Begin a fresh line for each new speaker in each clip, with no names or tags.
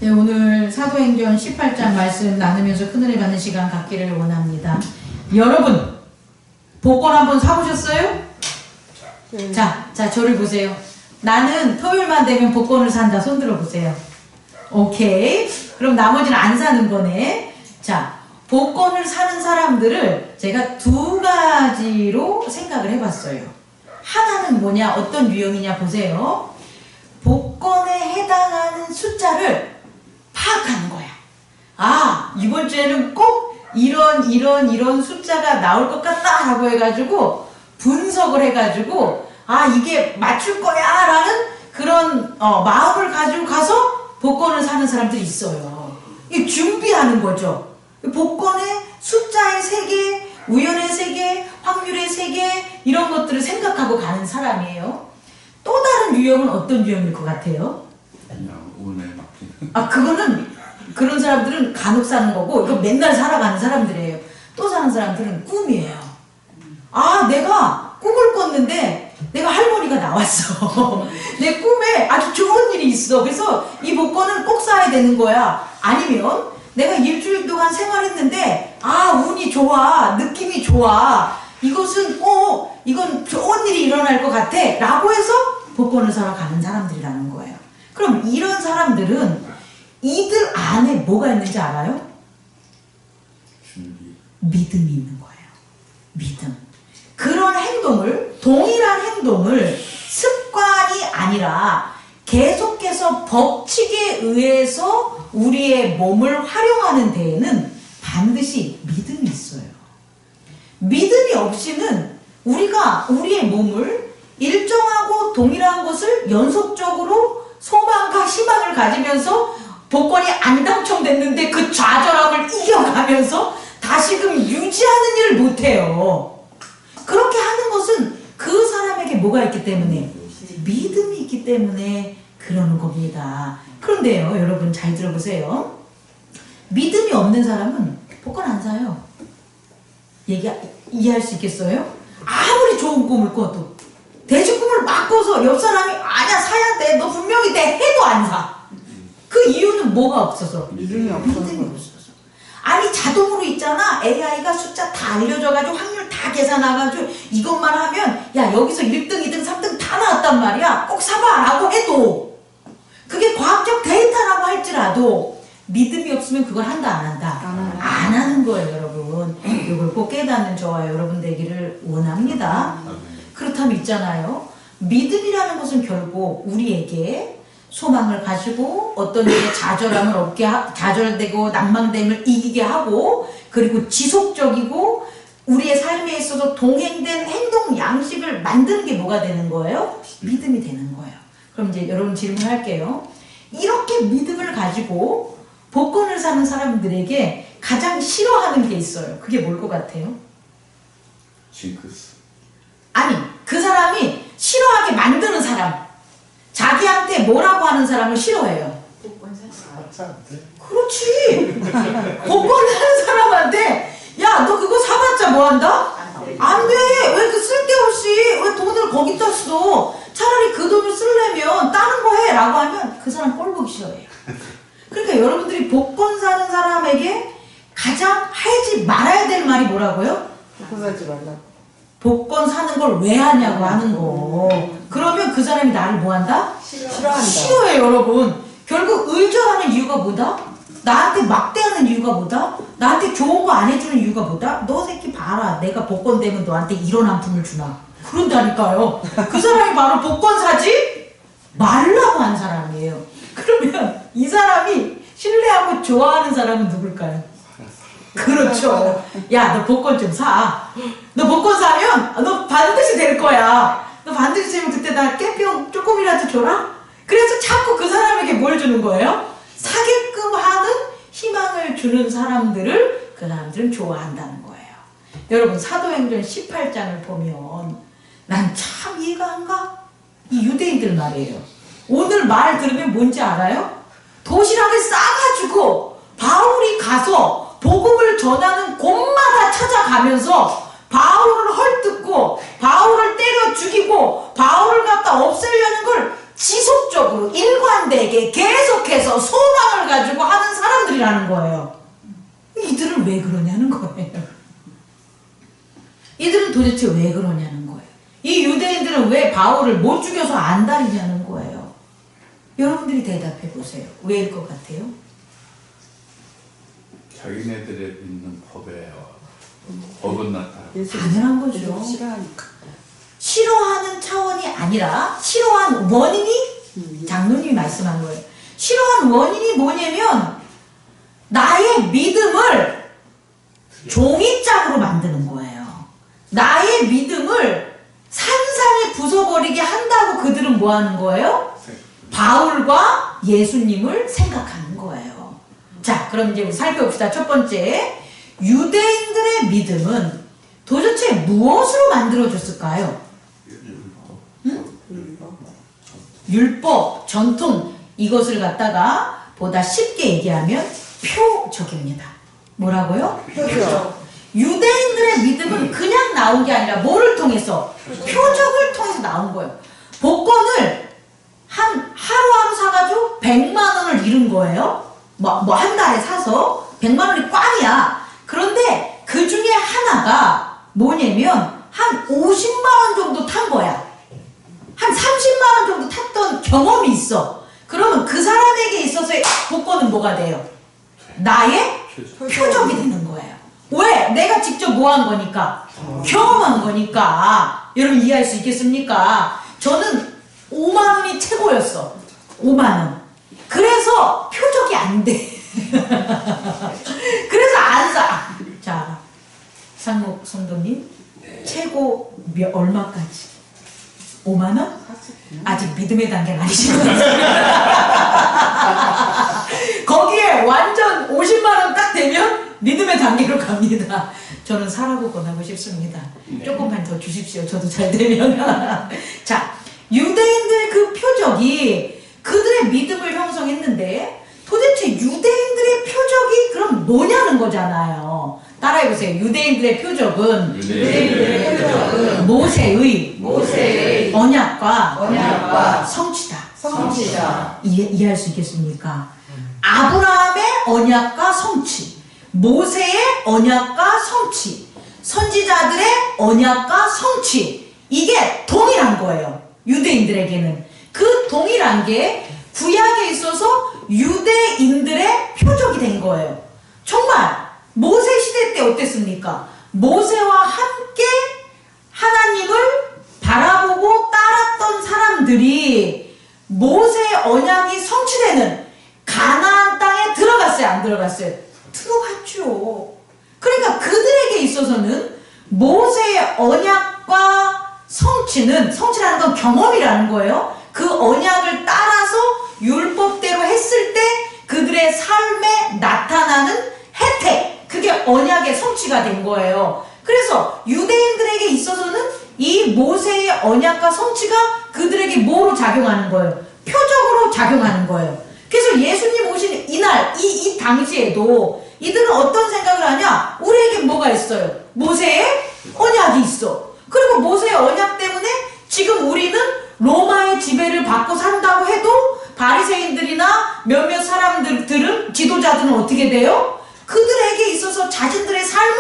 네, 오늘 사도행전 18장 말씀 나누면서 큰은혜 받는 시간 갖기를 원합니다. 여러분, 복권 한번 사보셨어요? 네. 자, 저를 보세요. 나는 토요일만 되면 복권을 산다. 손 들어보세요. 오케이. 그럼 나머지는 안 사는 거네. 자, 복권을 사는 사람들을 제가 두 가지로 생각을 해봤어요. 하나는 뭐냐, 어떤 유형이냐 보세요. 복권에 해당하는 숫자를 파악하는 거야. 아, 이번 주에는 꼭 이런 숫자가 나올 것 같다 라고 해가지고 분석을 해가지고 아, 이게 맞출 거야 라는 그런 마음을 가지고 가서 복권을 사는 사람들이 있어요. 이게 준비하는 거죠. 복권의 숫자의 세계, 우연의 세계, 확률의 세계, 이런 것들을 생각하고 가는 사람이에요. 또 다른 유형은 어떤 유형일 것 같아요?
그냥 운에 맡기는.
아, 그거는 그런 사람들은 간혹 사는 거고, 이거 맨날 살아가는 사람들이에요. 또 사는 사람들은 꿈이에요. 아, 내가 꿈을 꿨는데 내가 할머니가 나왔어. 내 꿈에 아주 좋은 일이 있어. 그래서 이 복권은 꼭 사야 되는 거야. 아니면 내가 일주일 동안 생활했는데 아, 운이 좋아, 느낌이 좋아, 이것은 꼭 이건 좋은 일이 일어날 것 같아 라고 해서 복권을 사러 가는 사람들이라는 거예요. 그럼 이런 사람들은 이들 안에 뭐가 있는지 알아요?
준비.
믿음이 있는 거예요. 믿음. 그런 행동을, 동일한 행동을 습관이 아니라 계속해서 법칙에 의해서 우리의 몸을 활용하는 데에는 반드시 믿음이 있어요. 믿음이 없이는 우리가 우리의 몸을 일정하고 동일한 것을 연속적으로 소망과 희망을 가지면서 복권이 안 당첨됐는데 그 좌절함을 이겨가면서 다시금 유지하는 일을 못해요. 그렇게 하는 것은 그 사람에게 뭐가 있기 때문에? 믿음이 있기 때문에 그러는 겁니다. 그런데요, 여러분 잘 들어보세요. 믿음이 없는 사람은 복권 안 사요. 이해할 수 있겠어요? 아무리 좋은 꿈을 꿔도 돼지 꿈을 막 꿔서 옆 사람이 아니야 사야 돼, 너 분명히 돼 해도 안 사. 그 이유는 뭐가 없어서? 믿음이 없어서. 아니, 자동으로 있잖아. AI가 숫자 다 알려줘가지고 확률 다 계산해가지고 이것만 하면 야, 여기서 1등, 2등, 3등 다 나왔단 말이야. 꼭 사봐 라고 해도, 그게 과학적 데이터라고 할지라도 믿음이 없으면 그걸 한다 안 한다? 안 하는 거예요, 여러분. 이걸 꼭 깨닫는 저와 여러분 되기를 원합니다. 그렇다면 있잖아요, 믿음이라는 것은 결국 우리에게 소망을 가지고 어떤 일에 좌절함을 없게 좌절되고 낭망됨을 이기게 하고, 그리고 지속적이고 우리의 삶에 있어서 동행된 행동 양식을 만드는 게 뭐가 되는 거예요? 믿음이 되는 거예요. 그럼 이제 여러분 질문할게요. 이렇게 믿음을 가지고 복권을 사는 사람들에게 가장 싫어하는 게 있어요. 그게 뭘 것 같아요?
징크스.
아니, 그 사람이 싫어하게 만드는 사람, 자기한테 뭐라고 하는 사람을 싫어해요. 복권 사지. 그렇지. 복권 사는 사람한테 야, 너 그거 사봤자 뭐한다? 안 돼. 왜 그 쓸데없이 왜 돈을 거기다 써? 차라리 그 돈을 쓰려면 다른 거 해 라고 하면 그 사람 꼴 보기 싫어해요. 그러니까 여러분들이 복권 사는 사람에게 가장 하지 말아야 될 말이 뭐라고요?
복권 사지 말라고.
복권 사는 걸 왜 하냐고 하는 거. 그러면 그 사람이 나를 뭐 한다?
싫어한다.
싫어해, 여러분. 결국 의존하는 이유가 뭐다? 나한테 막대하는 이유가 뭐다? 나한테 좋은 거 안 해주는 이유가 뭐다? 너 새끼 봐라, 내가 복권 되면 너한테 이런 한 푼을 주나. 그런다니까요. 그 사람이 바로 복권 사지 말라고 한 사람이에요. 그러면 이 사람이 신뢰하고 좋아하는 사람은 누굴까요? 그렇죠. 야, 너 복권 좀 사. 너 복권 사면 너 반드시 될 거야. 너 반드시 되면 그때 나 깨병 조금이라도 줘라? 그래서 자꾸 그 사람에게 뭘 주는 거예요? 사게끔 하는 희망을 주는 사람들을 그 사람들은 좋아한다는 거예요. 여러분, 사도행전 18장을 보면 난 참 이해가 안 가. 이 유대인들 말이에요. 오늘 말 들으면 뭔지 알아요? 도시락을 싸가지고 바울이 가서 복음을 전하는 곳마다 찾아가면서 바울을 헐뜯고 바울을 때려 죽이고 바울을 갖다 없애려는 걸 지속적으로 일관되게 계속해서 소망을 가지고 하는 사람들이라는 거예요. 이들은 왜 그러냐는 거예요. 이들은 도대체 왜 그러냐는 거예요. 이 유대인들은 왜 바울을 못 죽여서 안 다니냐는 거예요. 여러분들이 대답해 보세요. 왜일 것 같아요?
자기네들의 믿는 법에 어긋났다.
당연한 거죠.
싫어하니까.
싫어하는 차원이 아니라 싫어한 원인이 장로님이 말씀한 거예요. 싫어한 원인이 뭐냐면 나의 믿음을 종이짝으로 만드는 거예요. 나의 믿음을 산산이 부숴버리게 한다고 그들은 뭐 하는 거예요? 바울과 예수님을 생각하는 거예요. 자, 그럼 이제 우리 살펴봅시다. 첫 번째, 유대인들의 믿음은 도대체 무엇으로 만들어졌을까요? 율법, 전통, 이것을 갖다가 보다 쉽게 얘기하면 표적입니다. 뭐라고요?
표적.
유대인들의 믿음은 그냥 나온 게 아니라 뭐를 통해서? 표적을 통해서 나온 거예요. 복권을 하루하루 사가지고 100만 원을 잃은 거예요. 한 달에 사서 100만 원이 꽝이야. 그런데 그 중에 하나가 뭐냐면 한 50만 원 정도 탄 거야. 한 30만 원 정도 탔던 경험이 있어. 그러면 그 사람에게 있어서의 복권은 뭐가 돼요? 나의 표적이 되는 거예요. 왜? 내가 직접 뭐 한 거니까? 경험한 거니까. 여러분 이해할 수 있겠습니까? 저는 5만 원이 최고였어. 5만 원. 그래서 표적이 안 돼. 그래서 안 사. 자, 상목 성도님, 최고 얼마까지? 5만 원? 아직 믿음의 단계는 아니신 것 같아요. 거기에 완전 50만 원 딱 되면 믿음의 단계로 갑니다. 저는 사라고 권하고 싶습니다. 조금만 더 주십시오. 저도 잘 되면. 자, 유대인들 그 표적이 그들의 믿음을 형성했는데 도대체 유대인들의 표적이 그럼 뭐냐는 거잖아요. 따라해보세요. 유대인들의 표적은 모세의 언약과 성취다. 이해할 수 있겠습니까? 아브라함의 언약과 성취, 모세의 언약과 성취, 선지자들의 언약과 성취, 이게 동일한 거예요. 유대인들에게는 그 동일한 게 구약에 있어서 유대인들의 표적이 된 거예요. 정말 모세 시대 때 어땠습니까? 모세와 함께 하나님을 바라보고 따랐던 사람들이 모세의 언약이 성취되는 가나안 땅에 들어갔어요? 안 들어갔어요? 들어갔죠. 그러니까 그들에게 있어서는 모세의 언약과 성취라는 건 경험이라는 거예요. 그 언약을 따라서 율법대로 했을 때 그들의 삶에 나타나는 혜택, 그게 언약의 성취가 된 거예요. 그래서 유대인들에게 있어서는 이 모세의 언약과 성취가 그들에게 뭐로 작용하는 거예요? 표적으로 작용하는 거예요. 그래서 예수님 오신 이날, 이 당시에도 이들은 어떤 생각을 하냐? 우리에게 뭐가 있어요? 모세의 언약이 있어. 그리고 모세의 언약 때문에 지금 우리는 로마의 지배를 받고 산다고 해도 바리새인들이나 몇몇 사람들은, 지도자들은 어떻게 돼요? 그들에게 있어서 자신들의 삶을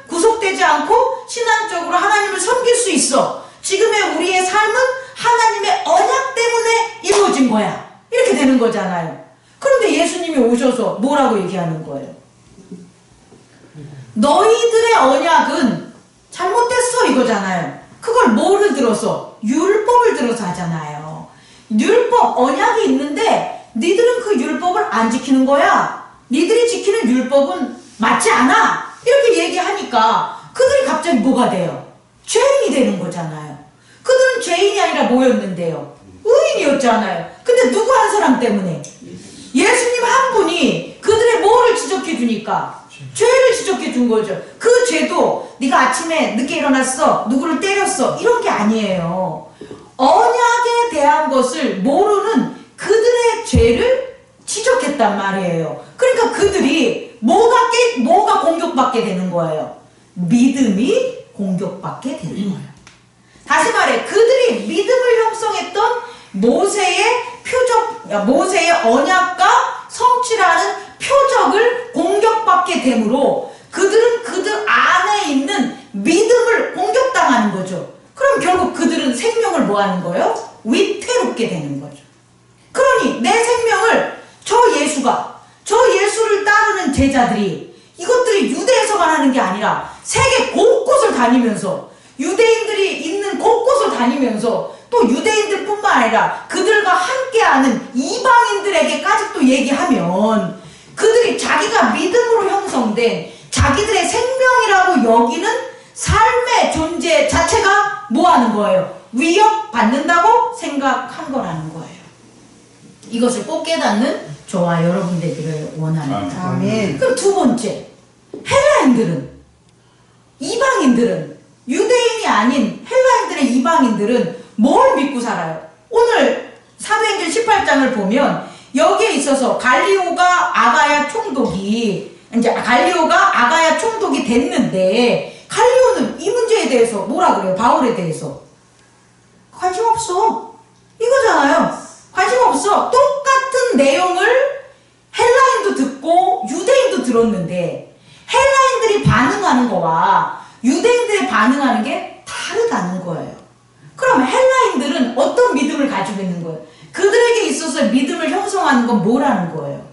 구속되지 않고 신앙적으로 하나님을 섬길 수 있어. 지금의 우리의 삶은 하나님의 언약 때문에 이루어진 거야. 이렇게 되는 거잖아요. 그런데 예수님이 오셔서 뭐라고 얘기하는 거예요? 너희들의 언약은 잘못됐어 이거잖아요. 그걸 뭐를 들어서? 율법을 들어서 하잖아요. 율법, 언약이 있는데 니들은 그 율법을 안 지키는 거야. 니들이 지키는 율법은 맞지 않아. 이렇게 얘기하니까 그들이 갑자기 뭐가 돼요? 죄인이 되는 거잖아요. 그들은 죄인이 아니라 뭐였는데요? 의인이었잖아요. 근데 누구 한 사람 때문에? 예수님 한 분이 그들의 뭐를 지적해 주니까? 죄를 지적해 준 거죠. 그 죄도 네가 아침에 늦게 일어났어, 누구를 때렸어, 이런 게 아니에요. 언약에 대한 것을 모르는 그들의 죄를 지적했단 말이에요. 그러니까 그들이 뭐가 공격받게 되는 거예요? 믿음이 공격받게 되는 거예요. 다시 말해, 그들이 믿음을 형성했던 모세의 언약과 성취라는 표적을 공격받게 되므로 그들은 그들 안에 있는 믿음을 공격당하는 거죠. 그럼 결국 그들은 생명을 뭐 하는 거예요? 위태롭게 되는 거죠. 그러니 내 생명을 저 예수를 따르는 제자들이 이것들이 유대에서만 하는 게 아니라 세계 곳곳을 다니면서 유대인들이 있는 곳곳을 다니면서 또 유대인들뿐만 아니라 그들과 함께하는 이방인들에게까지 또 얘기하면 그들이 자기가 믿음으로 형성된 자기들의 생명이라고 여기는 삶의 존재 자체가 뭐 하는 거예요? 위협받는다고 생각한 거라는 거예요. 이것을 꼭 깨닫는 저와 여러분 되기를 원합니다.
아멘.
그럼 두 번째, 헬라인들은, 이방인들은, 유대인이 아닌 헬라인들의 이방인들은 뭘 믿고 살아요? 오늘 사도행전 18장을 보면 여기에 있어서 갈리오가 아가야 총독이 됐는데 갈리오는 이 문제에 대해서 뭐라 그래요? 바울에 대해서 관심 없어 이거잖아요. 관심 없어. 똑같은 내용을 헬라인도 듣고 유대인도 들었는데 헬라인들이 반응하는 거와 유대인들이 반응하는 게 다르다는 거예요. 그럼 헬라인들은 어떤 믿음을 가지고 있는 거예요? 그들에게 있어서 믿음을 형성하는 건 뭐라는 거예요?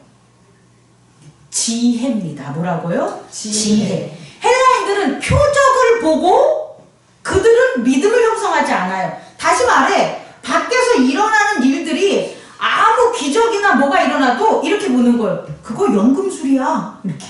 지혜입니다. 뭐라고요? 지혜. 헬라인들은 표적을 보고 그들은 믿음을 형성하지 않아요. 다시 말해 밖에서 일어나는 일들이 아무 기적이나 뭐가 일어나도 이렇게 보는 거예요. 그거 연금술이야. 이렇게.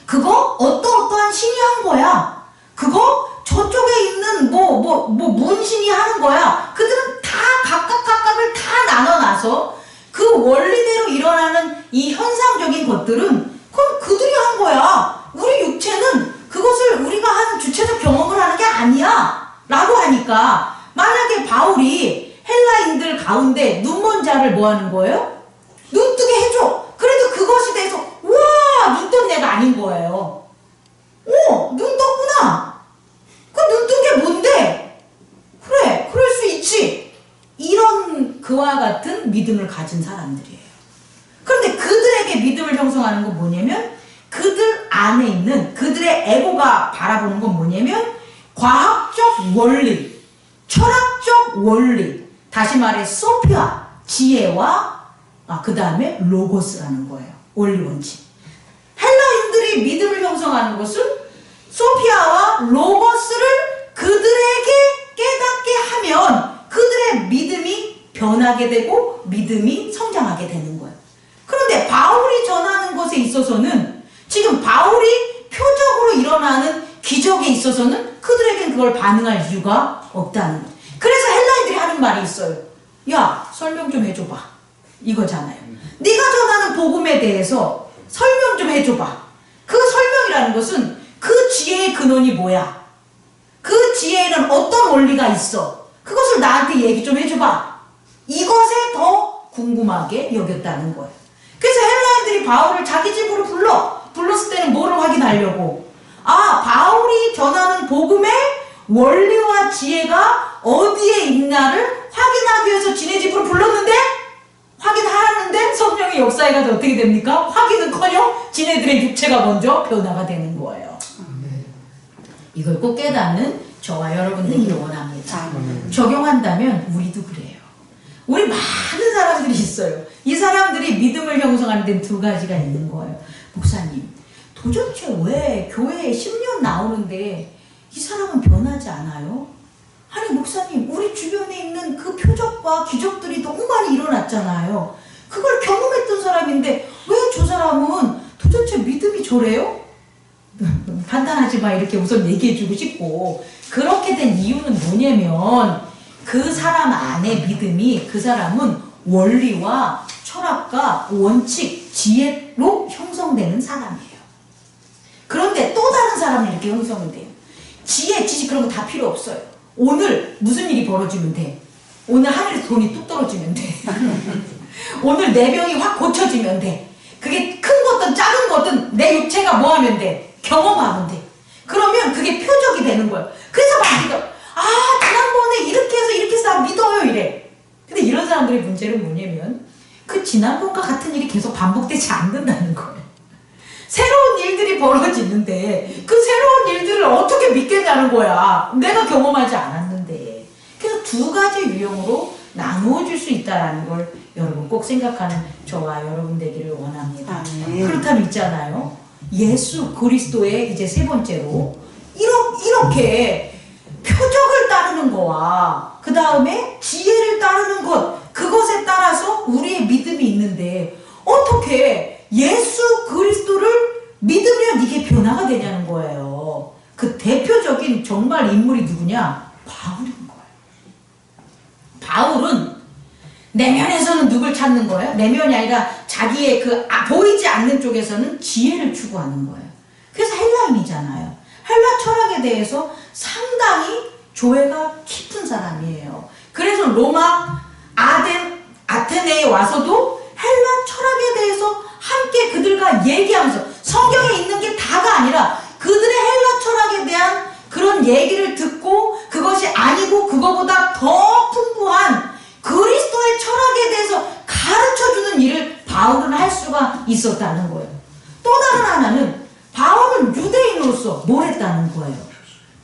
그거 어떠어떠한 신이 한 거야. 그거 저쪽에 있는 문신이 하는 거야. 그들은 다 각각을 다 나눠놔서 그 원리대로 일어나는 이 현상적인 것들은 그건 그들이 한 거야. 우리 육체는 그것을 우리가 하는 주체적 경험을 하는 게 아니야. 라고 하니까 만약에 바울이 헬라인들 가운데 눈먼 자를 뭐 하는 거예요? 눈 뜨게 해줘. 그래도 그것에 대해서 우와 눈 뜬 애가 아닌 거예요. 눈 떴구나. 그 눈 뜬 게 뭔데? 그래 그럴 수 있지. 이런 그와 같은 믿음을 가진 사람들이에요. 그런데 그들에게 믿음을 형성하는 건 뭐냐면 그들 안에 있는 그들의 에고가 바라보는 건 뭐냐면 과학적 원리, 철학적 원리, 다시 말해 소피아, 지혜와 그 다음에 로고스라는 거예요. 원리 원칙. 헬라인들이 믿음을 형성하는 것은 소피아와 로고스를 그들에게 깨닫게 하면 그들의 믿음이 변하게 되고 믿음이 성장하게 되는 거예요. 그런데 바울이 전하는 것에 있어서는 지금 바울이 표적으로 일어나는 기적에 있어서는 그들에겐 그걸 반응할 이유가 없다는 거예요. 그래서 헬라인들이 하는 말이 있어요. 야 설명 좀 해줘봐. 이거잖아요. 네가 전하는 복음에 대해서 설명 좀 해줘봐. 그 설명이라는 것은 그 지혜의 근원이 뭐야? 그 지혜에는 어떤 원리가 있어? 그것을 나한테 얘기 좀 해줘봐. 이것에 더 궁금하게 여겼다는 거예요. 그래서 헬라인들이 바울을 자기 집으로 불렀을 때는 뭐를 확인하려고? 바울이 전하는 복음의 원리와 지혜가 어디에 있나를 확인하기 위해서 지네 집으로 불렀는데 확인하는데 성령의 역사해가지고 어떻게 됩니까? 확인은커녕 지네들의 육체가 먼저 변화가 되는 거예요. 이걸 꼭 깨닫는 저와 여러분 되기를 원합니다. 적용한다면 우리도 그래요. 우리 많은 사람들이 있어요. 이 사람들이 믿음을 형성하는 데는 두 가지가 있는 거예요. 목사님, 도대체 왜 교회에 10년 나오는데 이 사람은 변하지 않아요? 아니 목사님, 우리 주변에 있는 그 표적과 기적들이 너무 많이 일어났잖아요. 그걸 경험했던 사람인데 왜 저 사람은 도대체 믿음이 저래요? 판단하지 마 이렇게 우선 얘기해주고 싶고, 그렇게 된 이유는 뭐냐면 그 사람 안에 믿음이, 그 사람은 원리와 철학과 원칙, 지혜로 형성되는 사람이에요. 그런데 또 다른 사람은 이렇게 형성이 돼요. 지혜, 지식 그런 거 다 필요 없어요. 오늘 무슨 일이 벌어지면 돼. 오늘 하늘에서 돈이 뚝 떨어지면 돼. 오늘 내 병이 확 고쳐지면 돼. 그게 큰 거든 작은 거든 내 육체가 뭐 하면 돼? 경험하면 돼. 그러면 그게 표적이 되는 거예요. 그래서 막 믿어. 지난번에 이렇게 해서 나 믿어요 이래. 근데 이런 사람들의 문제는 뭐냐면 그 지난번과 같은 일이 계속 반복되지 않는다는 거예요. 새로운 일들이 벌어지는데 그 새로운 일들을 어떻게 믿겠냐는 거야. 내가 경험하지 않았는데. 그래서 두 가지 유형으로 나누어 줄 수 있다는 걸 여러분 꼭 생각하는 저와 여러분 되기를 원합니다. 그렇다면 있잖아요. 예수 그리스도의 이제 세 번째로 이렇게 표적을 따르는 거와 그 다음에 지혜를 따르는 것, 그것에 따라서 우리의 믿음이 있는데 어떻게 예수 그리스도를 믿으면 이게 변화가 되냐는 거예요. 그 대표적인 정말 인물이 누구냐? 바울인 거예요. 바울은 내면에서는 누굴 찾는 거예요? 내면이 아니라 자기의 보이지 않는 쪽에서는 지혜를 추구하는 거예요. 그래서 헬라인이잖아요. 헬라 철학에 대해서 상당히 조예가 깊은 사람이에요. 그래서 로마, 아테네에 와서도 헬라 철학에 대해서 함께 그들과 얘기하면서 성경에 있는 게 다가 아니라 그들의 헬라 철학에 대한 그런 얘기를 듣고 그것이 아니고 그거보다 더 풍부한 그리스도의 철학에 대해서 가르쳐주는 일을 바울은 할 수가 있었다는 거예요. 또 다른 하나는 바울은 유대인으로서 뭘 했다는 거예요?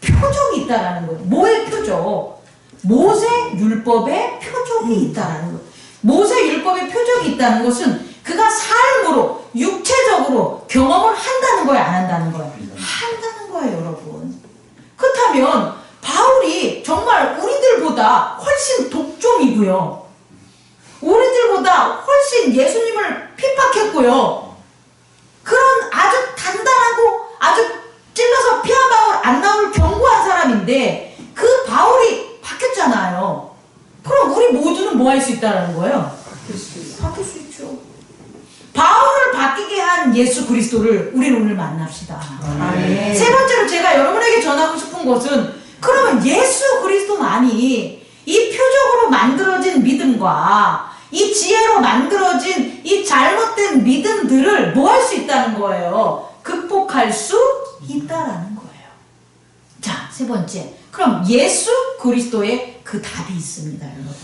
표적이 있다라는 거예요. 뭐의 표적? 모세 율법의 표적이 있다라는 거예요. 모세 율법의 표적이 있다는 것은 그가 삶으로 육체적으로 경험을 한다는 거예요, 안 한다는 거예요? 한다는 거예요, 여러분. 그렇다면 바울이 정말 우리들보다 훨씬 독종이고요. 우리들보다 훨씬 예수님을 핍박했고요. 그런 아주 단단하고 아주 찔러서 피 한 방울 안 나올 견고한 사람인데 그 바울이 바뀌었잖아요. 그럼 우리 모두는 뭐 할 수 있다는 거예요? 바뀔 수 있죠. 바울을 바뀌게 한 예수 그리스도를 우리는 오늘 만납시다.
아멘.
세 번째로 제가 여러분에게 전하고 싶은 것은 그러면 예수 그리스도만이 이 표적으로 만들어진 믿음과 이 지혜로 만들어진 이 잘못된 믿음들을 뭐 할 수 있다는 거예요? 극복할 수 있다라는 거예요. 자, 세 번째. 그럼 예수 그리스도의 그 답이 있습니다, 여러분.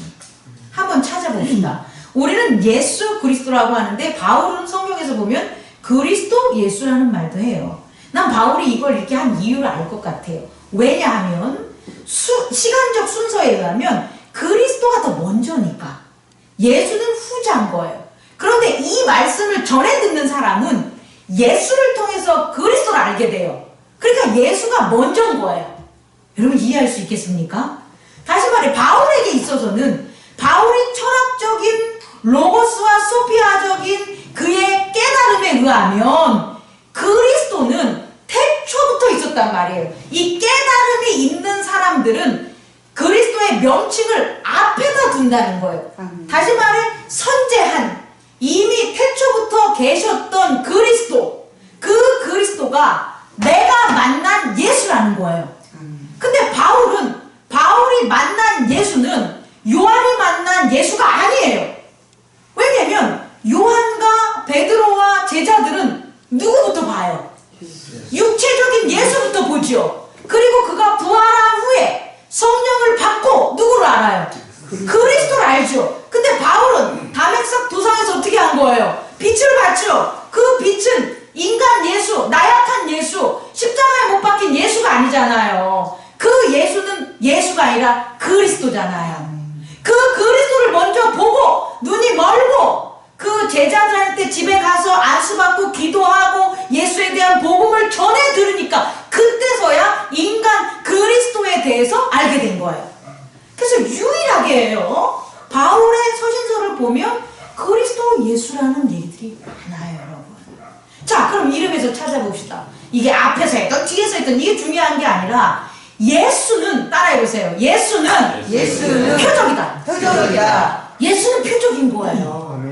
한번 찾아봅시다. 우리는 예수 그리스도라고 하는데 바울은 성경에서 보면 그리스도 예수라는 말도 해요. 난 바울이 이걸 이렇게 한 이유를 알 것 같아요. 왜냐하면 시간적 순서에 의하면 그리스도가 더 먼저니까 예수는 후자인 거예요. 그런데 이 말씀을 전해 듣는 사람은 예수를 통해서 그리스도를 알게 돼요. 그러니까 예수가 먼저인 거예요. 여러분 이해할 수 있겠습니까? 다시 말해 바울에게 있어서는 바울이 철학적인 로고스와 소피아적인 그의 깨달음에 의하면 그리스도는 태초부터 있었단 말이에요. 이 깨달음이 있는 사람들은 그리스도의 명칭을 앞에다 둔다는 거예요. 다시 말해 선제한 이미 태초부터 계셨던 그리스도, 그 그리스도가 내가 만난 예수라는 거예요. 근데 바울이 만난 예수는 요한이 만난 예수가 아니에요. 왜냐면 요한과 베드로와 제자들은 누구부터 봐요? 육체적인 예수부터 보죠. 그리고 그가 부활한 후에 성령을 받고 누구를 알아요? 그리스도를 알죠. 근데 바울은 다메섹 도상에서 어떻게 한 거예요? 빛을 봤죠. 그 빛은 인간 예수, 나약한 예수, 십자가에 못 박힌 예수가 아니잖아요. 그 예수는 예수가 아니라 그리스도잖아요. 그 그리스도를 먼저 보고 눈이 멀고 그 제자들한테 집에 가서 안수받고 기도하고 예수에 대한 복음을 전해 들으니까 그때서야 인간 그리스도에 대해서 알게 된 거예요. 그래서 유일하게요 바울의 서신서를 보면 그리스도 예수라는 얘기들이 많아요, 여러분. 자, 그럼 이름에서 찾아봅시다. 이게 앞에서 했던 뒤에서 했던 이게 중요한 게 아니라 예수는 따라해보세요. 예수는 표적이다. 예수는 표적인 거예요.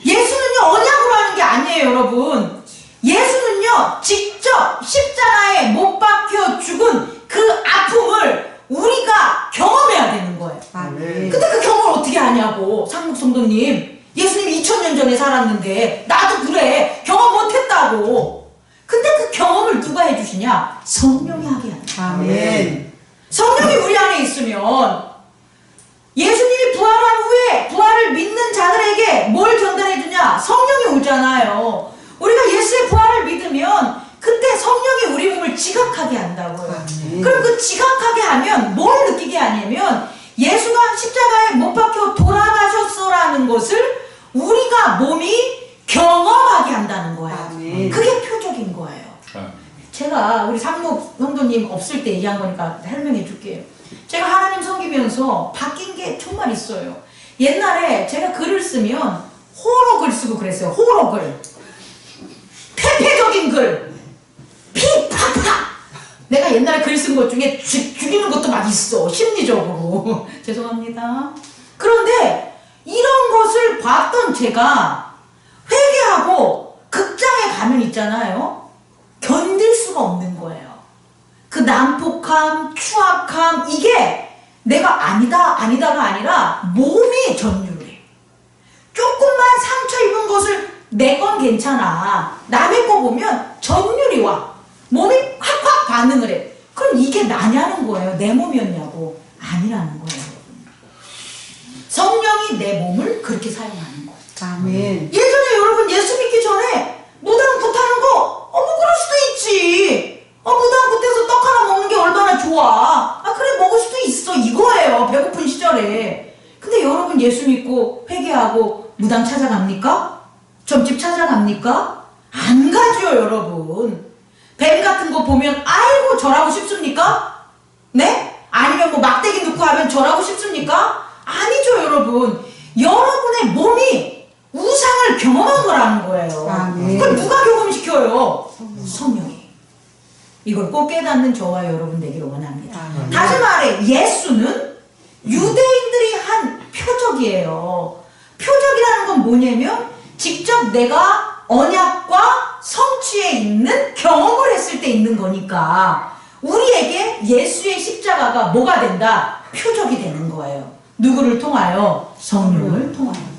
예수는요 언약으로 하는 게 아니에요, 여러분. 예수는요 직접 십자가에 못 박혀 죽은 그 아픔을 우리가 경험해야 되는 거예요. 근데 그 경험을 어떻게 하냐고. 상국 성도님, 예수님이 2000년 전에 살았는데 나도 그래 경험 못했다고. 근데 그 경험을 누가 해주시냐? 성령이 하게 한다.
아멘.
성령이 우리 안에 있으면 예수님이 부활한 후에 부활을 믿는 자들에게 뭘 전달해 주냐? 성령이 오잖아요. 우리가 예수의 부활을 믿으면 그때 성령이 우리 몸을 지각하게 한다고요. 그럼 그 지각하게 하면 뭘 느끼게 하냐면 예수가 십자가에 못 박혀 돌아가셨어라는 것을 우리가 몸이 경험하게 한다는 거야. 그게 표적인 거예요. 제가 우리 상목 성도님 없을 때 얘기한 거니까 설명해 줄게요. 제가 하나님 섬기면서 바뀐 게 정말 있어요. 옛날에 제가 글을 쓰면 호러글 쓰고 그랬어요. 호러글. 폐폐적인 글. 피팍팍. 내가 옛날에 글 쓴 것 중에 죽이는 것도 막 있어. 심리적으로. 죄송합니다. 그런데 이런 것을 봤던 제가 회개하고 극장에 가면 있잖아요. 견딜 수가 없는 거예요. 그 난폭함, 추악함, 이게 내가 아니다가 아니라 몸이 전율해. 조금만 상처 입은 것을 내 건 괜찮아. 남의 거 보면 전율이 와. 몸이 확확 반응을 해. 그럼 이게 나냐는 거예요. 내 몸이었냐고. 아니라는 거예요. 성령이 내 몸을 그렇게 사용하는 거예요.
아멘.
예전에 여러분 예수 믿기 전에 무당 굿하는 거 그럴 수도 있지. 무당 굿해서 떡 하나 먹는 게 얼마나 좋아. 그래 먹을 수도 있어. 이거예요. 배고픈 시절에. 근데 여러분 예수 믿고 회개하고 무당 찾아갑니까? 점집 찾아갑니까? 안 가죠 여러분. 뱀 같은 거 보면 아이고 절하고 싶습니까? 네? 아니면 뭐 막대기 넣고 하면 절하고 싶습니까? 아니죠 여러분. 여러분의 몸이 우상을 경험한 거라는 거예요. 그걸 누가 경험시켜요? 성령이. 이걸 꼭 깨닫는 저와 여러분 되기를 원합니다. 다시 말해 예수는 유대인들이 한 표적이에요. 표적이라는 건 뭐냐면 직접 내가 언약과 성취에 있는 경험을 했을 때 있는 거니까 우리에게 예수의 십자가가 뭐가 된다? 표적이 되는 거예요. 누구를 통하여? 성령을 통하여.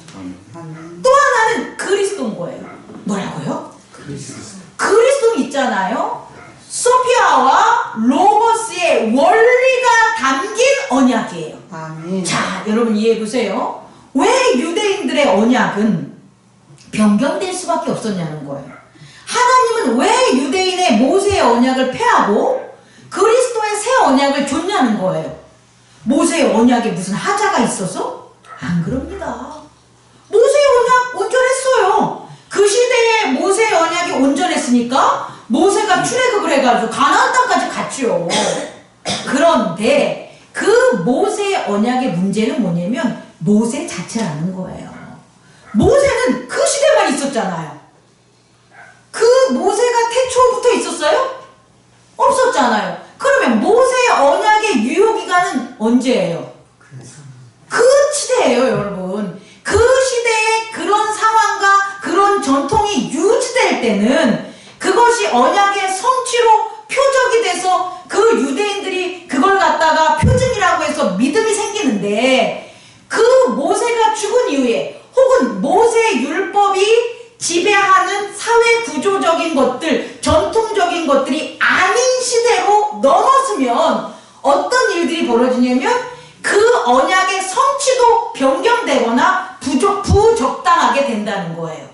또 하나는 그리스도인 거예요. 뭐라고요? 그리스도 있잖아요. 소피아와 로고스의 원리가 담긴 언약이에요.
아멘.
자, 여러분 이해해 보세요. 왜 유대인들의 언약은 변경될 수밖에 없었냐는 거예요. 하나님은 왜 유대인의 모세의 언약을 폐하고 그리스도의 새 언약을 줬냐는 거예요. 모세의 언약에 무슨 하자가 있어서? 안 그럽니다. 모세의 언약 온전했어요. 그 시대에 모세의 언약이 온전했으니까 모세가 출애굽을 해가지고 가나안 땅까지 갔죠. 그런데 그 모세의 언약의 문제는 뭐냐면 모세 자체라는 거예요. 모세는 그 시대만 있었잖아요. 그 모세가 태초부터 있었어요? 없었잖아요. 그러면 모세의 언약의 유효기간은 언제예요? 그 시대예요 여러분. 그 시대에 그런 상황과 그런 전통이 유지될 때는 그것이 언약의 성취로 표적이 돼서 그 유대인들이 그걸 갖다가 표징이라고 해서 믿음이 생기는데 그 모세가 죽은 이후에 혹은 모세의 율법이 지배하는 사회 구조적인 것들, 전통적인 것들이 아닌 시대로 넘어서면 어떤 일들이 벌어지냐면 그 언약의 성취도 변경되거나 부적당하게 된다는 거예요.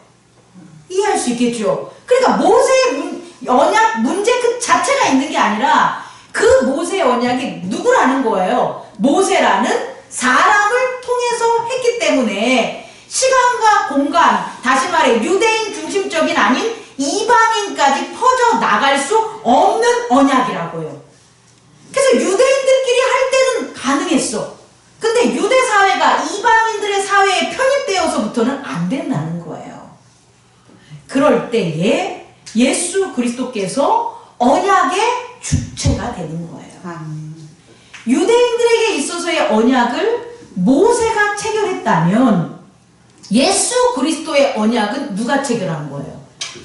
이해할 수 있겠죠? 그러니까 모세의 언약 문제 그 자체가 있는 게 아니라 그 모세의 언약이 누구라는 거예요? 모세라는 사람을 통해서 했기 때문에 시간과 공간, 다시 말해 유대인 중심적인 아닌 이방인까지 퍼져 나갈 수 없는 언약이라고요. 그래서 유대인들끼리 할 때는 가능했어. 근데 유대 사회가 이방인들의 사회에 편입되어서부터는 안 된다는 거예요. 그럴 때에 예수 그리스도께서 언약의 주체가 되는 거예요. 유대인들에게 있어서의 언약을 모세가 체결했다면 예수 그리스도의 언약은 누가 체결한 거예요?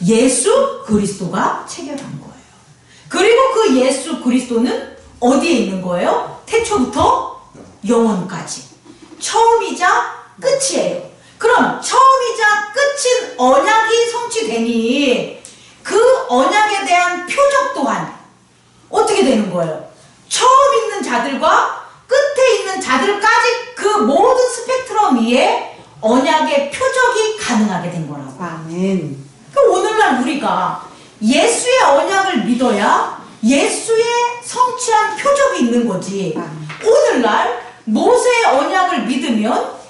예수 그리스도가 체결한 거예요. 그리고 그 예수 그리스도는 어디에 있는 거예요? 태초부터 영원까지. 처음이자 끝이에요. 그럼 처음이자 끝인 언약이 성취되니 그 언약에 대한 표적 또한 어떻게 되는 거예요? 처음 있는 자들과 끝에 있는 자들까지 그 모든 스펙트럼 위에 언약의 표적이 가능하게 된 거라고.
아멘.
그럼 오늘날 우리가 예수의 언약을 믿어야 예수의 성취한 표적이 있는 거지. 오늘날 모세의 언약을 믿으면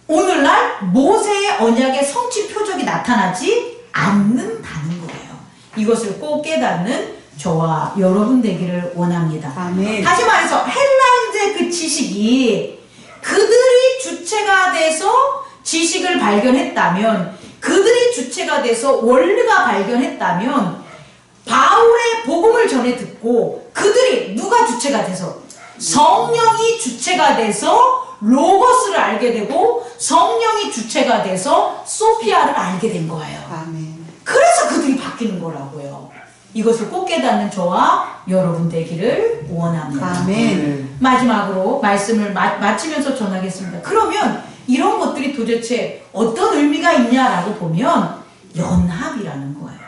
오늘날 모세의 언약의 성취 표적이 나타나지 않는다는 거예요. 이것을 꼭 깨닫는 저와 여러분 되기를 원합니다.
아멘.
다시 말해서 헬라인들의 그 지식이 그들이 주체가 돼서 지식을 발견했다면, 그들이 주체가 돼서 원리가 발견했다면, 바울의 복음을 전해 듣고 그들이 누가 주체가 돼서 성령이 주체가 돼서 로고스를 알게 되고 성령이 주체가 돼서 소피아를 알게 된 거예요.
아멘.
그래서 그들이 바뀌는 거라고요. 이것을 꼭 깨닫는 저와 여러분 되기를 원합니다.
아멘.
마지막으로 말씀을 마치면서 전하겠습니다. 그러면 이런 것들이 도대체 어떤 의미가 있냐라고 보면 연합이라는 거예요.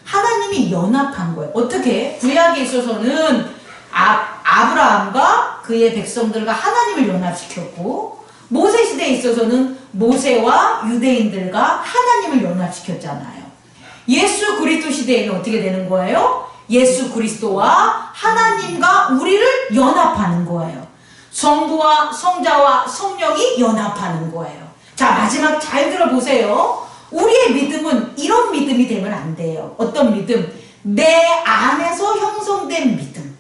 하나님이 연합한 거예요. 어떻게? 구약에 있어서는 아브라함과 그의 백성들과 하나님을 연합시켰고, 모세 시대에 있어서는 모세와 유대인들과 하나님을 연합시켰잖아요. 예수 그리스도 시대에는 어떻게 되는 거예요? 예수 그리스도와 하나님과 우리를 연합하는 거예요. 성부와 성자와 성령이 연합하는 거예요. 자, 마지막 잘 들어보세요. 우리의 믿음은 이런 믿음이 되면 안 돼요. 어떤 믿음? 내 안에서 형성된 믿음.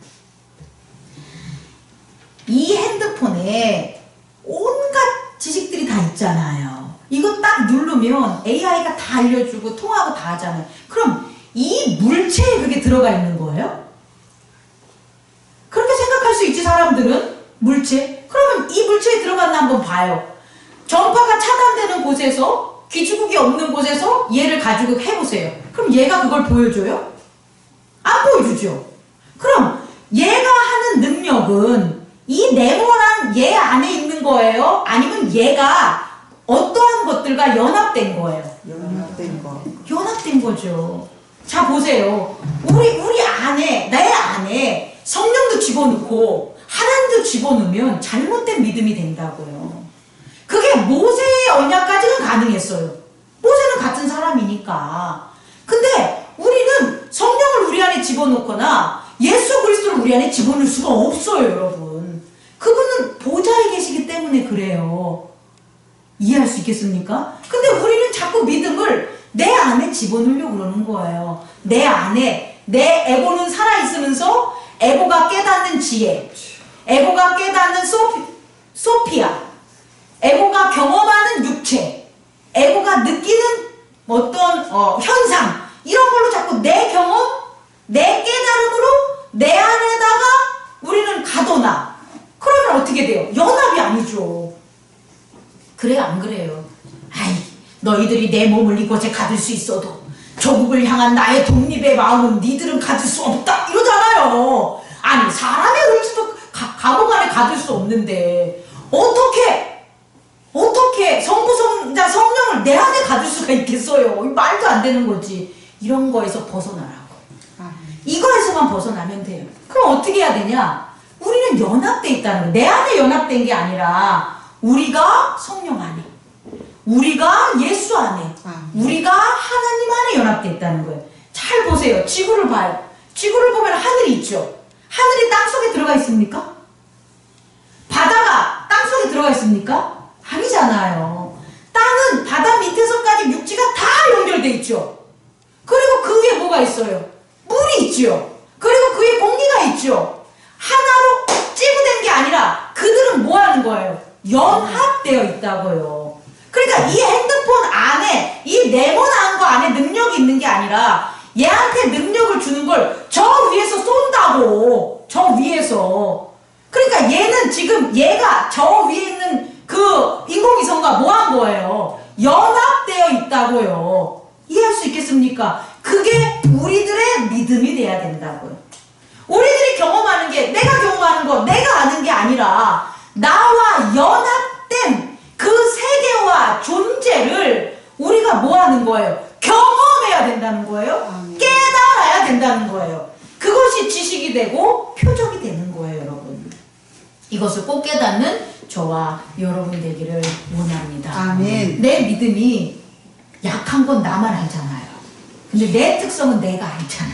이 핸드폰에 온갖 지식들이 다 있잖아요. 이거 딱 누르면 AI가 다 알려주고 통하고 다 하잖아요. 그럼 이 물체에 그게 들어가 있는 거예요? 그렇게 생각할 수 있지, 사람들은. 물체? 그러면 이 물체에 들어갔나 한번 봐요. 전파가 차단되는 곳에서, 기지국이 없는 곳에서 얘를 가지고 해보세요. 그럼 얘가 그걸 보여줘요? 안 보여주죠. 그럼 얘가 하는 능력은 이 네모난 얘 안에 있는 거예요? 아니면 얘가 어떠한 것들과 연합된 거예요?
연합된 거.
연합된 거죠. 자, 보세요. 우리 안에, 내 안에 성령도 집어넣고 하나님도 집어넣으면 잘못된 믿음이 된다고요. 그게 모세의 언약까지는 가능했어요. 모세는 같은 사람이니까. 근데 우리는 성령을 우리 안에 집어넣거나 예수 그리스도를 우리 안에 집어넣을 수가 없어요, 여러분. 그분은 보좌에 계시기 때문에 그래요. 이해할 수 있겠습니까? 근데 우리는 자꾸 믿음을 내 안에 집어넣으려고 그러는 거예요. 내 안에, 내 에고는 살아있으면서 에고가 깨닫는 지혜, 에고가 깨닫는 소피아, 에고가 경험하는 육체, 에고가 느끼는 어떤 현상, 이런 걸로 자꾸 내 경험, 내 깨달음으로 내 안에다가 우리는 가둬놔. 그러면 어떻게 돼요? 연합이 아니죠. 그래요, 안 그래요? 아이, 너희들이 내 몸을 이곳에 가둘 수 있어도 조국을 향한 나의 독립의 마음은 니들은 가질 수 없다, 이러잖아요. 아니, 사람의 의지도 감옥 안에 가둘 수 없는데 어떻게 성부, 성자, 성령을 내 안에 가둘 수가 있겠어요? 말도 안 되는 거지. 이런 거에서 벗어나라고. 이거에서만 벗어나면 돼요. 그럼 어떻게 해야 되냐? 우리는 연합돼 있다는 거예요. 내 안에 연합된 게 아니라 우리가 성령 안에, 우리가 예수 안에, 우리가 하나님 안에 연합돼 있다는 거예요. 잘 보세요. 지구를 봐요. 지구를 보면 하늘이 있죠. 하늘이 땅속에 들어가 있습니까? 바다가 땅속에 들어가 있습니까? 아니잖아요. 땅은 바다 밑에서까지 육지가 다 연결돼 있죠. 그리고 그 위에 뭐가 있어요? 물이 있죠. 그리고 그 위에 공기가 있죠. 하나로 찌부된 게 아니라 그들은 뭐 하는 거예요? 연합되어 있다고요. 그러니까 이 핸드폰 안에, 이 네모난 거 안에 능력이 있는 게 아니라 얘한테 능력을 주는 걸 저 위에서 쏜다고. 저 위에서. 그러니까 얘는 지금 얘가 저 위에 있는 그 인공위성과 뭐 한 거예요? 연합되어 있다고요. 이해할 수 있겠습니까? 그게 우리들의 믿음이 돼야 된다고요. 우리들이 경험하는 게, 내가 경험하는 거, 내가 아는 게 아니라 나와 연합된 그 세계와 존재를 우리가 뭐 하는 거예요? 경험해야 된다는 거예요. 깨달아야 된다는 거예요. 그것이 지식이 되고 표적이 되는 거예요, 여러분. 이것을 꼭 깨닫는 저와 여러분 되기를 원합니다.
아멘.
내 믿음이 약한 건 나만 알잖아요. 근데 내 특성은 내가 알잖아.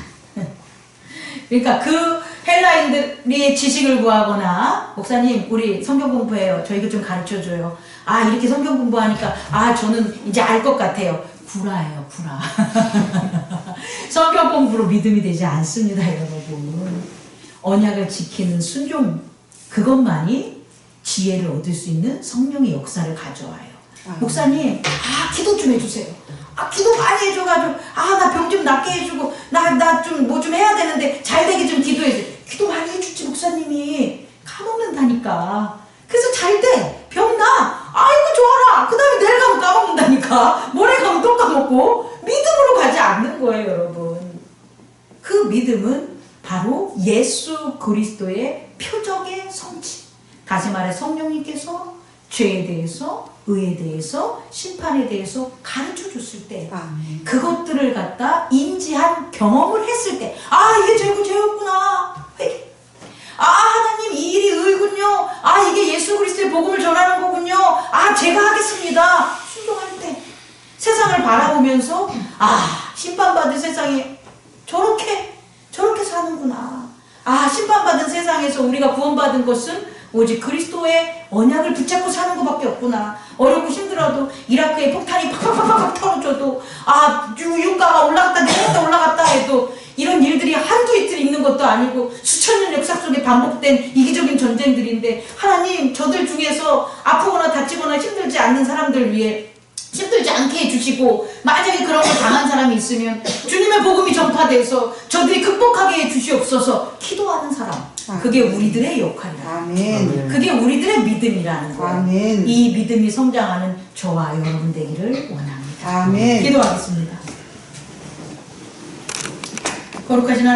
그러니까 그 헬라인들이 지식을 구하거나 목사님 우리 성경 공부해요. 저 이거 좀 가르쳐줘요. 아 이렇게 성경 공부하니까 아 저는 이제 알 것 같아요. 구라예요 구라. 성경 공부로 믿음이 되지 않습니다 여러분. 언약을 지키는 순종 그것만이 지혜를 얻을 수 있는 성령의 역사를 가져와요. 목사님 기도 좀 해주세요. 기도 많이 해줘가지고 나 병 좀 낫게 해주고 나 좀 뭐 좀 해야 되는데 잘 되게 좀 기도해줘. 기도 많이 해주지 목사님이 까먹는다니까. 그래서 잘 돼. 병 나. 아이고 좋아라. 그 다음에 내일 가면 까먹는다니까. 모레 가면 또 까먹고 믿음으로 가지 않는 거예요 여러분. 그 믿음은 바로 예수 그리스도의 표적의 성취. 다시 말해 성령님께서 죄에 대해서 의에 대해서 심판에 대해서 가르쳐 줬을 때 그것들을 갖다 인지한 경험을 했을 때 이게 죄였구나. 하나님 이 일이 의군요. 이게 예수 그리스도의 복음을 전하는 거군요. 제가 하겠습니다. 순종할 때 세상을 바라보면서 심판받을 세상에 저렇게 사는구나. 심판받은 세상에서 우리가 구원받은 것은 오직 그리스도의 언약을 붙잡고 사는 것밖에 없구나. 어렵고 힘들어도 이라크에 폭탄이 팍팍팍팍 터져도 유가가 올라갔다 내렸다 올라갔다 해도 이런 일들이 한두 이틀 있는 것도 아니고 수천 년 역사 속에 반복된 이기적인 전쟁들인데 하나님 저들 중에서 아프거나 다치거나 힘들지 않는 사람들 위해 힘들지 않게 해주시고 만약에 그런 걸 당한 사람이 있으면 주님의 복음이 전파돼서 저들이 극복하게 해주시옵소서 기도하는 사람 그게 우리들의 역할이다.
아멘.
그게 우리들의 믿음이라는 거예요.
아멘.
이 믿음이 성장하는 저와 여러분 되기를 원합니다.
아멘.
기도하겠습니다. 거룩하신 하나님